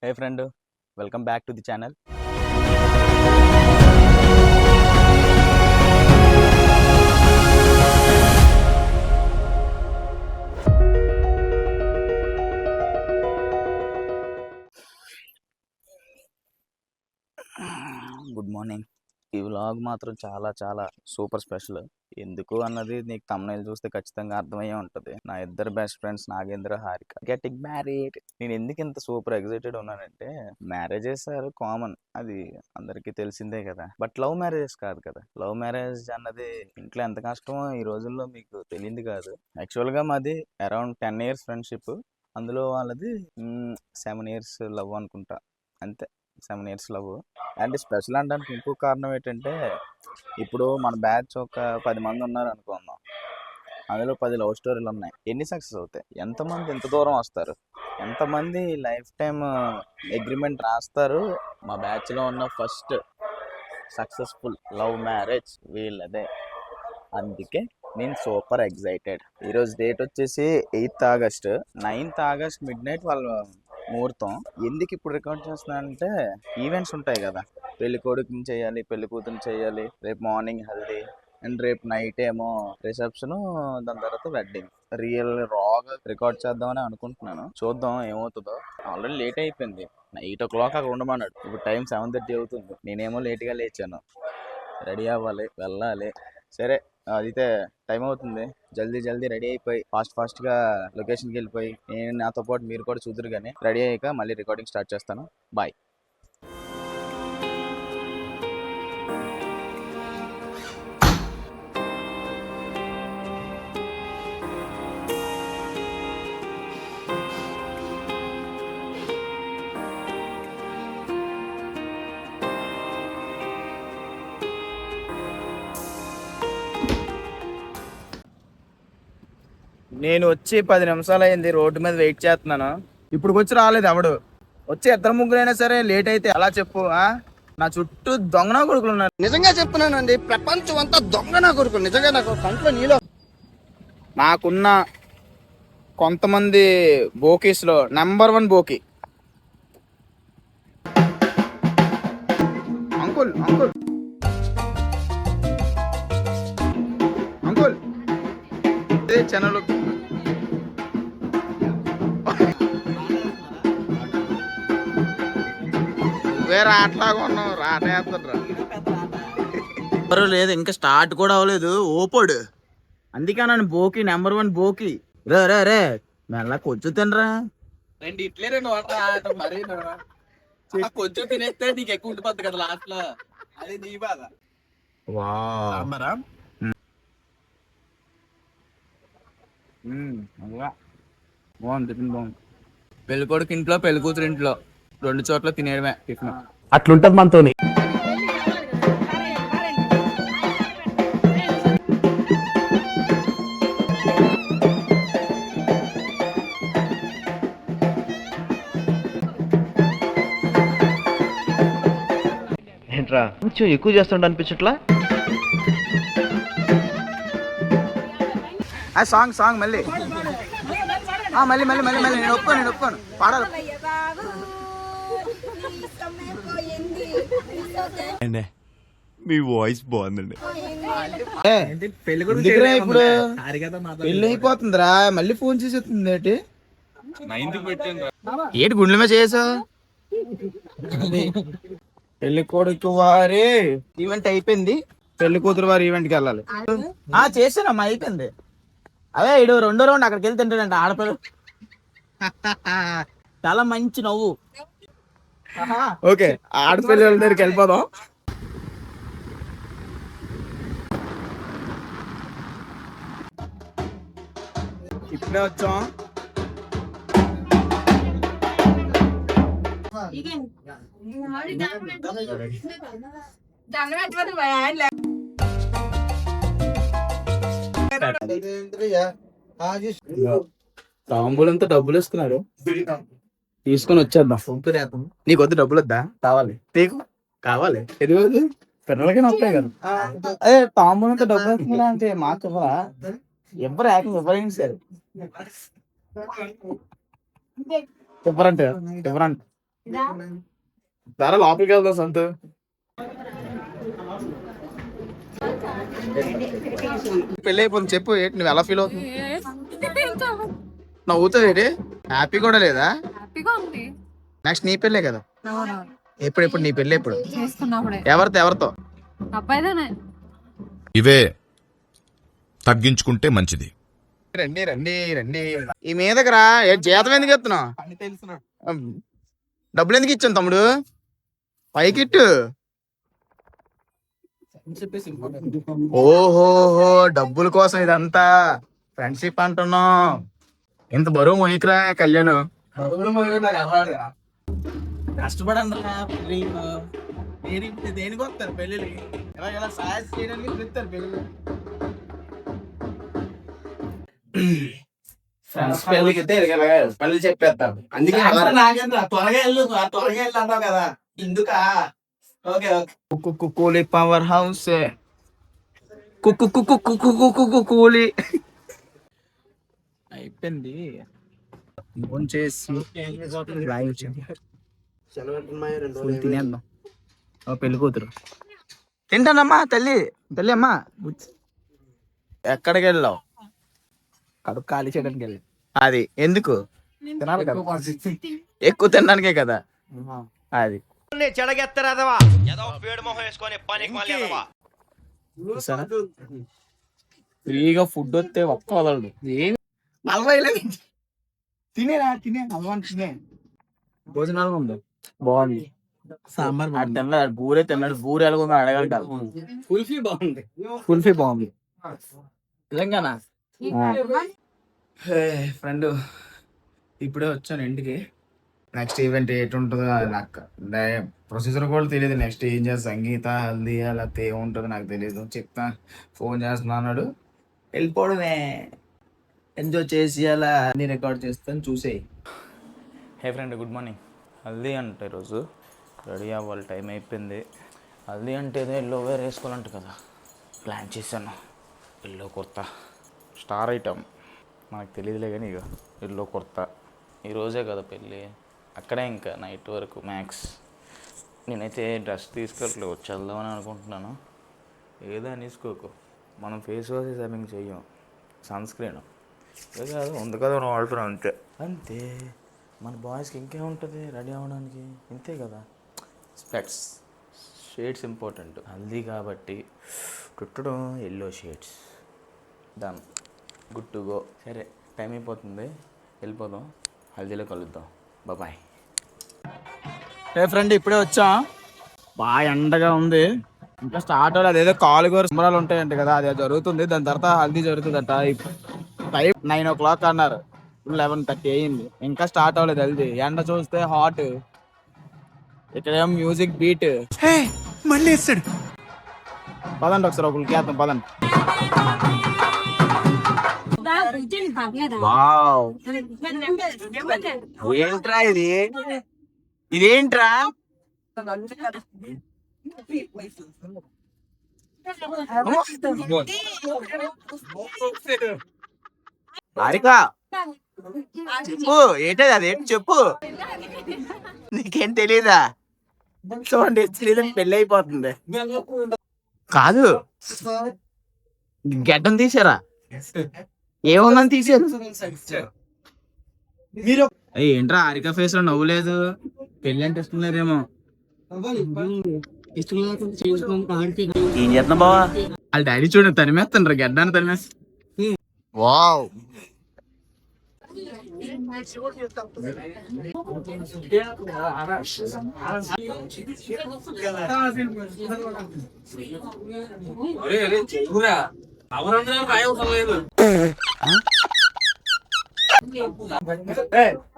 Hey friend, welcome back to the channel. Good morning. ఈ vlog మాత్రం చాలా super special. ఎందుకు అన్నది నీకు thumbnail చూస్తే ఖచ్చితంగా అర్థమయ్యే ఉంటుంది. నా ఇద్దరు best friends Nagendra, Harika getting married. నేను ఎందుకు ఇంత సూపర్ ఎగ్జైటెడ్ ఉన్నానంటే, మ్యారేజెస్ ఆర్ కామన్, అది అందరికీ తెలిసిందే కదా. బట్ లవ్ మ్యారేజెస్ కాదు కదా. లవ్ మ్యారేజ్ అన్నది ఇంట్లో ఎంత కష్టమో ఈ రోజుల్లో మీకు తెలియదు కాదు. యాక్చువల్గా మాది అరౌండ్ 10 years ఫ్రెండ్షిప్. అందులో వాళ్ళది 7 years లవ్ అనుకుంటా, అంతే. 7 years లవ్. అండ్ స్పెషల్ అనడానికి ఇంకో కారణం ఏంటంటే, ఇప్పుడు మన బ్యాచ్ ఒక 10 మంది ఉన్నారు అనుకుందాం. అందులో 10 లవ్ స్టోరీలు ఉన్నాయి. ఎన్ని సక్సెస్ అవుతాయి? ఎంతమంది ఎంత దూరం వస్తారు? ఎంతమంది లైఫ్ టైం అగ్రిమెంట్ రాస్తారు? మా బ్యాచ్లో ఉన్న ఫస్ట్ సక్సెస్ఫుల్ లవ్ మ్యారేజ్ వీళ్ళదే. అందుకే నేను సూపర్ ఎగ్జైటెడ్. ఈరోజు డేట్ వచ్చేసి 8th August. 9th August midnight వాళ్ళ ముహూర్తం. ఎందుకు ఇప్పుడు రికార్డ్ చేస్తున్నానంటే, ఈవెంట్స్ ఉంటాయి కదా. పెళ్లి కొడుకుని చేయాలి, పెళ్లి కూతురు చేయాలి, రేపు మార్నింగ్ హల్దీ, అండ్ రేపు నైట్ ఏమో రిసెప్షన్, దాని తర్వాత వెడ్డింగ్. రియల్ రాగా రికార్డ్ చేద్దామని అనుకుంటున్నాను. చూద్దాం ఏమవుతుందో. ఆల్రెడీ లేట్ అయిపోయింది. 8 o'clock అక్కడ ఉండమన్నాడు. ఇప్పుడు టైం 7:30 అవుతుంది. నేనేమో లేట్గా లేచాను. రెడీ అవ్వాలి, వెళ్ళాలి. సరే, అయితే టైం అవుతుంది. జల్దీ రెడీ అయిపోయి ఫాస్ట్గా లొకేషన్కి వెళ్ళిపోయి, నేను నాతో పాటు మీరు కూడా చూదురు కానీ రెడీ అయ్యాక మళ్ళీ రికార్డింగ్ స్టార్ట్ చేస్తాను. బాయ్. నేను వచ్చి 10 నిమిషాలు అయింది. రోడ్డు మీద వెయిట్ చేస్తున్నాను. ఇప్పుడు వచ్చి రాలేదు ఎవడు. వచ్చి ఇద్దరు ముగ్గురైనా సరే లేట్ అయితే అలా చెప్పు. నా చుట్టూ దొంగన కొడుకులు ఉన్నారు. నిజంగా చెప్తున్నానండి, ప్రపంచం అంతా దొంగన కొడుకులు. నిజంగా నాకు కంట్లో నీలో. నాకున్న కొంతమంది బోకీస్ లో నెంబర్ 1 బోకీ అంకుల్ అంకుల్ అంకుల్ ఛానల్. వేరే ఆటలాగా ఉన్నావు. రాటేస్తాడు లేదు, ఇంకా స్టార్ట్ కూడా అవ్వలేదు. ఓపోడు. అందుకే నన్ను బోకి, నెంబర్ 1 బోకి. రే మెల్ల కొంచెం తినరా. 2 ఇడ్లీ 2 వాటర్ మరీ కొంచెం తినేస్తే నీకు ఎక్కువ ఉండిపోద్ది కదా లాస్ట్ లో. అది నీ బాధ. బాగుంది, బాగుంది. పెళ్లి కొడుకు ఇంట్లో, పెళ్లి కూతురు ఇంట్లో 2 చోట్ల తినేయడమే టిఫిన్. అట్లుంటది మనతోని. ఏంట్రా కొంచెం ఎక్కువ చేస్తుండ అనిపించట్లా? సాంగ్ మళ్ళీ నేను ఒప్పుకోను పాడాలి. మీ వాయిస్ బాగుందండి. ఇప్పుడు పెళ్లి అయిపోతుందిరా, మళ్ళీ ఫోన్ చేసేస్తుంది. ఏంటి గుండెల మీద చేసా? పెళ్లి కొడుకు వారి ఈవెంట్ అయిపోయింది, పెళ్లి కూతురు వారి ఈవెంట్కి వెళ్ళాలి. చేసానమ్మా, అయిపోయింది. అదే ఇడు 2వ రౌండ్ అక్కడికి వెళ్ళి తింటాడంట ఆడపిల్ల. చాలా మంచి నవ్వు. ఓకే, ఆడపిల్ల దగ్గరికి వెళ్ళిపోదాం. ఇప్పుడే వచ్చాం. తాంబూలంతో డబ్బులు ఇస్తున్నారు, తీసుకొని వచ్చేద్దాం. నీకు వద్దు, డబ్బులు వద్దా? కావాలి నీకు? కావాలి. ఎదుగు పిల్లలకి వస్తాయి కదా. అదే తాంబూలంతో డబ్బులు ఇస్తున్నా అంటే మాకు ఇవ్వరా? ఎవరు ఏకంగా ఎవరైనా సరే ఇవ్వరంటే ఇవ్వరంట. ధర లోపలికి వెళ్దాం సంతు. పెళ్ళి అయిపోతుంది చెప్పు, ఏంటి నువ్వు ఎలా ఫీల్ అవుతుంది? నవ్వుతుంది ఏంటి? హ్యాపీ కూడా లేదా? నెక్స్ట్ నీ పెళ్ళే కదా. ఎప్పుడు నీ పెళ్ళి ఎప్పుడు? ఎవరితో? ఇవే తగ్గించుకుంటే మంచిది. రండి రండి రండి. ఈ మీదకి రా. జీతం ఎందుకు ఎత్తున్నావు? డబ్బులు ఎందుకు ఇచ్చాను తమ్ముడు? పైకిట్టు. ఓహోహో, డబ్బుల కోసం ఇదంతా ఫ్రెండ్షిప్ అంటున్నాం. ఇంత బరువు మోయికరా కళ్యాణ్. కష్టపడండి దేనికి వస్తారు పెళ్ళిళ్ళకి? ఇలా సాయం చేయడానికి పిలుస్తారు పెళ్ళి. ఫ్రెండ్స్ పెళ్ళికి పెళ్లి చెప్పేస్తారు. అందుకే నాకేంద్ర త్వరగా వెళ్ళు అన్నావు కదా, ఇందుకా? Okay okay. Coolie power house కూలీ అయిపోయింది. ఫోన్ చేసి తినేద్దాం. పెళ్లి కూతురు తింటానమ్మా. తల్లి అమ్మా, ఎక్కడికి వెళ్ళావు? కడుపు ఖాళీ చేయడానికి వెళ్ళి. అది ఎందుకు? తినాలి కదా, ఎక్కువ తినడానికే కదా. అది ఫ్రీగా ఫుడ్ వస్తే ఒక్క వదలడు. తినేరా తినే అలవాటు తినే. భోజనాలు ఉంది బాగుంది. సాంబార్ తిన్నాడు, బూరే తిన్నాడు. బూరె ఎలాగో అడగాలి కదా. కుల్ఫీ బాగుంది తెలంగాణ. ఫ్రెండ్ ఇప్పుడే వచ్చాను ఇంటికి. నెక్స్ట్ ఈవెంట్ ఎటు ఉంటుందో నాకు ప్రొసీజర్ కూడా తెలియదు. నెక్స్ట్ ఏం చేస్తా, సంగీత హల్దీ లేకపోతే ఏముంటుందో నాకు తెలియదు. చెప్తా, ఫోన్ చేస్తున్నాడు. వెళ్ళిపోవడమే, ఎంజాయ్ చేసి అలా అన్ని రికార్డ్ చేస్తాను, చూసేయి. హే ఫ్రెండ్, గుడ్ మార్నింగ్. హల్దీ అంటే ఈరోజు రెడీ అవ్వాలి, టైం అయిపోయింది. హల్దీ అంటే ఏదో ఎల్లో వేర్ వేసుకోవాలంట కదా, ప్లాన్ చేశాను. ఎల్లో కుర్తా స్టార్ ఐటమ్, మనకు తెలియదులే కానీ ఇక ఎల్లో కుర్తా. ఈరోజే కదా పెళ్ళి, అక్కడే ఇంకా నైట్ వరకు మ్యాక్స్. నేనైతే డ్రెస్ తీసుకెళ్ళట్లేదు, చల్దామని అనుకుంటున్నాను. ఏదో తీసుకోకు, మనం ఫేస్ వాష్ సర్వింగ్ చెయ్యం, సన్ స్క్రీన్ ఏ కాదు ఉంది కదా మనం వాడుతున్నాం అంతే. అంతే మన బాయ్స్కి ఇంకేముంటుంది రెడీ అవ్వడానికి, ఇంతే కదా. Specs, shades important. హల్దీ కాబట్టి చుట్టడం yellow shades. Done, good to go. సరే టైం అయిపోతుంది, వెళ్ళిపోదాం. హల్దీలో కలుద్దాం. బాయ్. ఏ ఫ్రెండ్, ఇప్పుడే వచ్చా. బాగా ఎండగా ఉంది, ఇంకా స్టార్ట్ అవ్వలేదు. అదేదో కాలుగోరు సంబరాలు ఉంటాయంట కదా, అదే జరుగుతుంది. దాని తర్వాత హల్దీ జరుగుతుందట. టైం 9 o'clock అన్నారు, 11:30 అయ్యింది, ఇంకా స్టార్ట్ అవ్వలేదు హల్దీ. ఎండ చూస్తే హాట్, ఇక్కడేమో మ్యూజిక్ బీట్. మళ్ళీ వేస్తాడు. పదండి ఒకసారి ఒకరికి వేద్దాం, పదండి. ఏంట్రా ఇది? ఇదేంట్రా? హారిక చెప్పు, ఏంటది? అదేంటి చెప్పు, నీకేం తెలీదా? చూడండి, తెలియదని పెళ్ళి అయిపోతుంది. కాదు, గడ్డం తీసారా? ఏముందని తీసారు? ఏంట్రా హారిక ఫేస్ లో నవ్వులేదు? పెళ్ళి అంటే ఇష్టం లేదేమో. ఏం చేస్తున్నా బావా? వాళ్ళ డాడీ చూడండి తరిమేస్తాను, గడ్డాన్ని తరిమేస్తా. వావ్,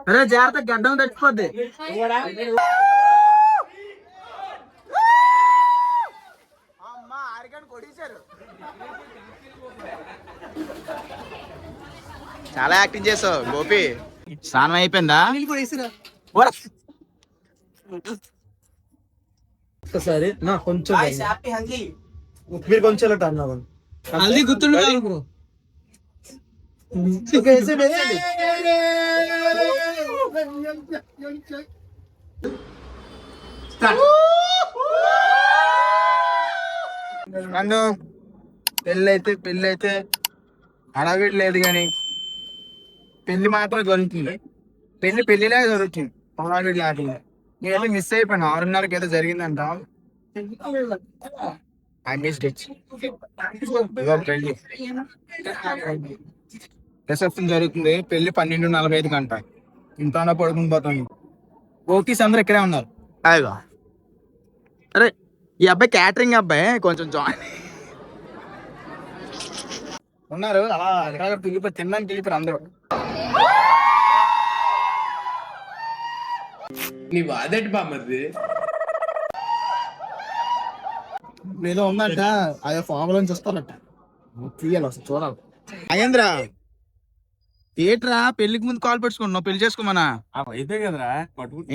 అరే జాగ్రత్త, గడ్డం తచ్చిపోద్ది. చాలా యాక్టింగ్ చేసావు గోపి. స్నానం అయిపోయిందా? సరే నా కొంచెం మీరు కొంచెం హల్దీ గుర్తుండే నన్ను పెళ్ళైతే హడావిడి లేదు కానీ పెళ్లి మాత్రం జరుగుతుంది. పెళ్లిలా జరుగుతుంది, హడావిడి లేకుండా. నేనైతే మిస్ అయిపోయాను. 6:30కి ఏదో జరిగిందంట. I missed it. పెళ్లి రిసెప్షన్ జరుగుతుంది. పెళ్లి 12:45 గంట. ఇంట్లో పడుకుని పోతాను. ఓటీస్ అందరూ ఇక్కడే ఉన్నారు. అయ్యో అరే, ఈ అబ్బాయి క్యాటరింగ్ అబ్బాయి, కొంచెం జాయిన్ ఉన్నారు. అలా ఎక్కడ పిలిపి తినడానికి వెళ్ళిపోయారు అందరూ. నీ బాధటి బామ్మది ఏదో ఉందంట, అదే ఫామ్ లోంచి వస్తారట. తీయాలి, వస్తుంది చూడాలి. మహేంద్ర థియేటరా పెళ్లికి ముందు కాల్ పెట్టుకున్నావు, పెళ్లి చేసుకోమనా? అయితే కదరా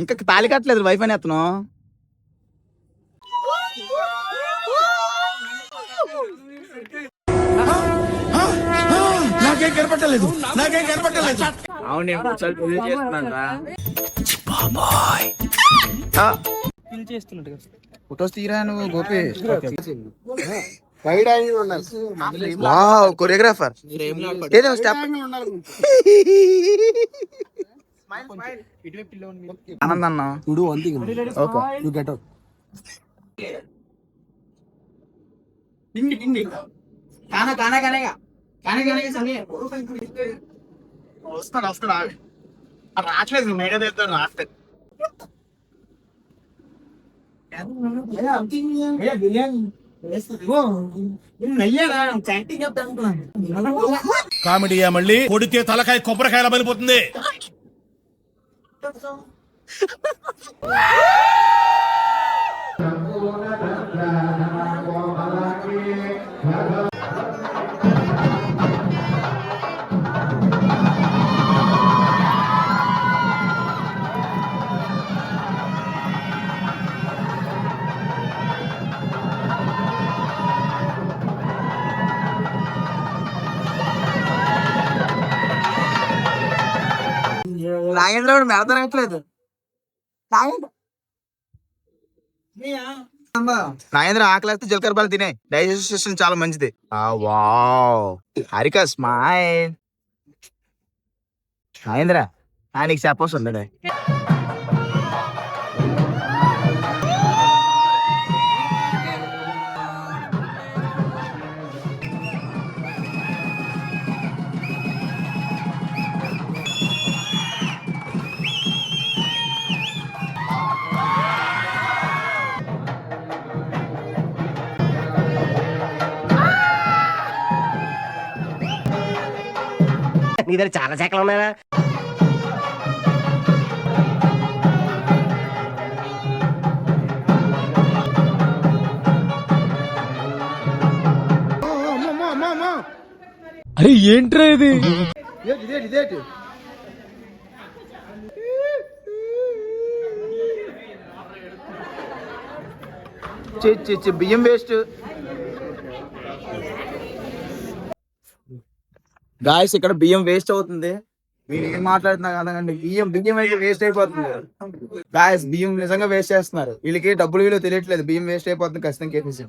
ఇంకా తాళి కట్టలేదు, వైఫ్ అని అతను. నాకేం కనపట్టలేదు. అవును, నేను ఒకసారి పెళ్లి చేస్తున్నాడు. ఫొటోస్ తీరా నువ్వు గోపి. Wow, choreographer. ఏదో స్టెప్ ఆనందన్న ఓకే. వస్తాడు రావట్లేదు. మేడ తెస్తాను రాస్తాడు. కామెడీయా మళ్ళీ కొడితే తలకాయ కొబ్బరికాయలా బలిపోతుంది. నాగేంద్ర మెడతనట్లేదు. నాగేంద్ర ఆకలిస్తే జీలకర్ర పాలు తినే, డైజెషన్ చాలా మంచిది. Wow, Harika smile. నాగేంద్ర నీకు చెప్పొస్తుంది. నీ దగ్గర చాలా శాఖలు ఉన్నాయా? అరే ఏంట్రా ఇది? బియ్యం వేస్ట్. గాయస్, ఇక్కడ బియ్యం వేస్ట్ అవుతుంది. మీరు ఏం మాట్లాడుతున్నా కదండి, బియ్యం అయితే వేస్ట్ అయిపోతుంది. గాయస్, బియ్యం నిజంగా వేస్ట్ చేస్తున్నారు. వీళ్ళకి డబ్బులు విలువ తెలియట్లేదు. బియ్యం వేస్ట్ అయిపోతుంది ఖచ్చితంగా. కేసీ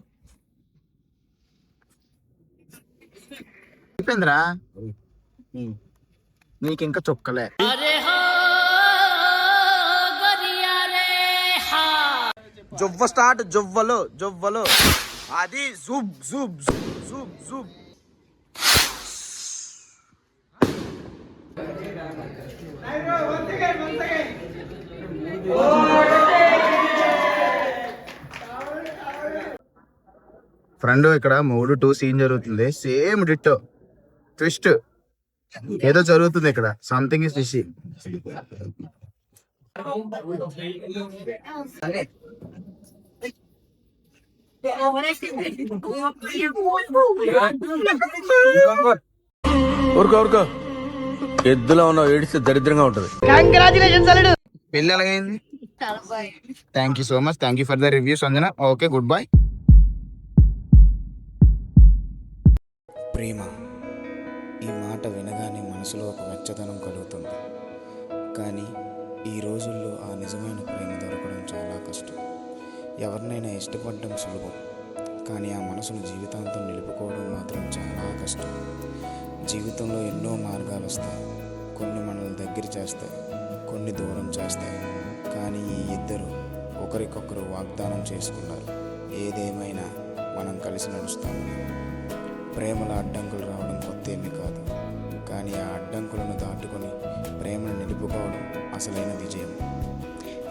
అయిపోయిందిరా నీకు ఇంకా చొక్కలే. జొవ్వ స్టార్ట్, జొవ్వలు అది జూబ్ జూబ్ జూబ్ జూబ్. ఫ్రెండ్, ఇక్కడ 3-2 సీన్ జరుగుతుంది. సేమ్ డిట్టో ట్విస్ట్ ఏదో జరుగుతుంది ఇక్కడ. Something is fishy. ఊరుకో ఎద్దులో ఉన్న ఏడిస్తే దరిద్రంగా ఉంటది. పెళ్ళి ఎలాగైంది? Thank you so much. Thank you for the review Sanjana. Okay, goodbye. ప్రేమ, ఈ మాట వినగానే మనసులో ఒక వెచ్చదనం కలుగుతుంది. కానీ ఈ రోజుల్లో ఆ నిజమైన ప్రేమ దొరకడం చాలా కష్టం. ఎవరినైనా ఇష్టపడడం సులభం, కానీ ఆ మనసును జీవితాంతం నిలుపుకోవడం మాత్రం చాలా కష్టం. జీవితంలో ఎన్నో మార్గాలు వస్తాయి. కొన్ని మనల్ని దగ్గర చేస్తాయి, కొన్ని దూరం చేస్తాయి. కానీ ఈ ఇద్దరు ఒకరికొకరు వాగ్దానం చేసుకున్నారు, ఏదేమైనా మనం కలిసి నడుస్తామని. ప్రేమల అడ్డంకులు రావడం కొత్తేమీ కాదు, కానీ ఆ అడ్డంకులను దాటుకొని ప్రేమను నిలుపుకోవడం అసలైన విజయం.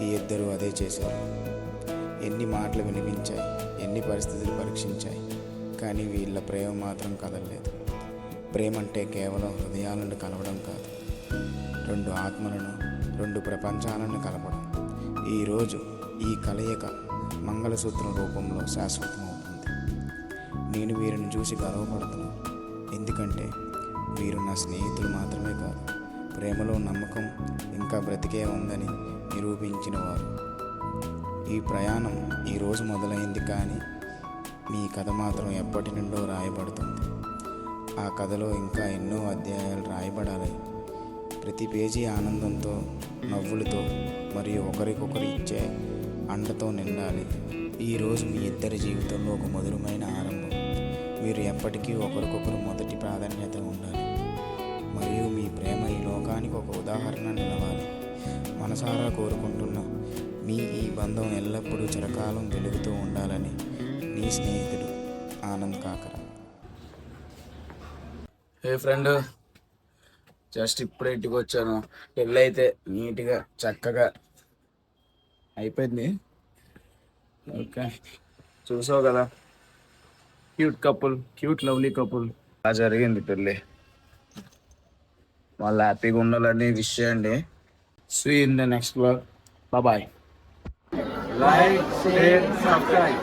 ఈ ఇద్దరు అదే చేశారు. ఎన్ని మాటలు వినిపించాయి, ఎన్ని పరిస్థితులు పరీక్షించాయి, కానీ వీళ్ళ ప్రేమ మాత్రం కదలలేదు. ప్రేమ అంటే కేవలం హృదయాలను కలవడం కాదు, రెండు ఆత్మలను, రెండు ప్రపంచాలను కలపడం. ఈరోజు ఈ కలయిక మంగళసూత్రం రూపంలో శాశ్వతమవుతుంది. నేను వీరిని చూసి గర్వపడుతున్నాను, ఎందుకంటే వీరు నా స్నేహితులు మాత్రమే కాదు, ప్రేమలో నమ్మకం ఇంకా బ్రతికే ఉందని నిరూపించిన వారు. ఈ ప్రయాణం ఈరోజు మొదలైంది, కానీ మీ కథ మాత్రం ఎప్పటి నుండో రాయబడుతుంది. ఆ కథలో ఇంకా ఎన్నో అధ్యాయాలు రాయబడాలి. ప్రతి పేజీ ఆనందంతో, నవ్వులతో మరియు ఒకరికొకరు ఇచ్చే అండతో నిండాలి. ఈరోజు మీ ఇద్దరి జీవితంలో ఒక మధురమైన ఆరంభం. మీరు ఎప్పటికీ ఒకరికొకరు మొదటి ప్రాధాన్యత ఉండాలి, మరియు మీ ప్రేమ ఈ లోకానికి ఒక ఉదాహరణ నిలవాలి. మనసారా కోరుకుంటున్న మీ ఈ బంధం ఎల్లప్పుడూ చిరకాలం వెలుగుతూ ఉండాలని నీ స్నేహితుడు ఆనంద్ కాకర. ఏ ఫ్రెండ్, జస్ట్ ఇప్పుడు ఇంటికి వచ్చాను. పెళ్ళి అయితే నీట్గా చక్కగా అయిపోయింది. ఓకే, చూసావు కదా, cute couple, cute lovely couple. అలా జరిగింది పెళ్ళి. వాళ్ళు హ్యాపీగా ఉండాలని విష్ చేయండి. See in the next vlog. Bye. Like, share, subscribe.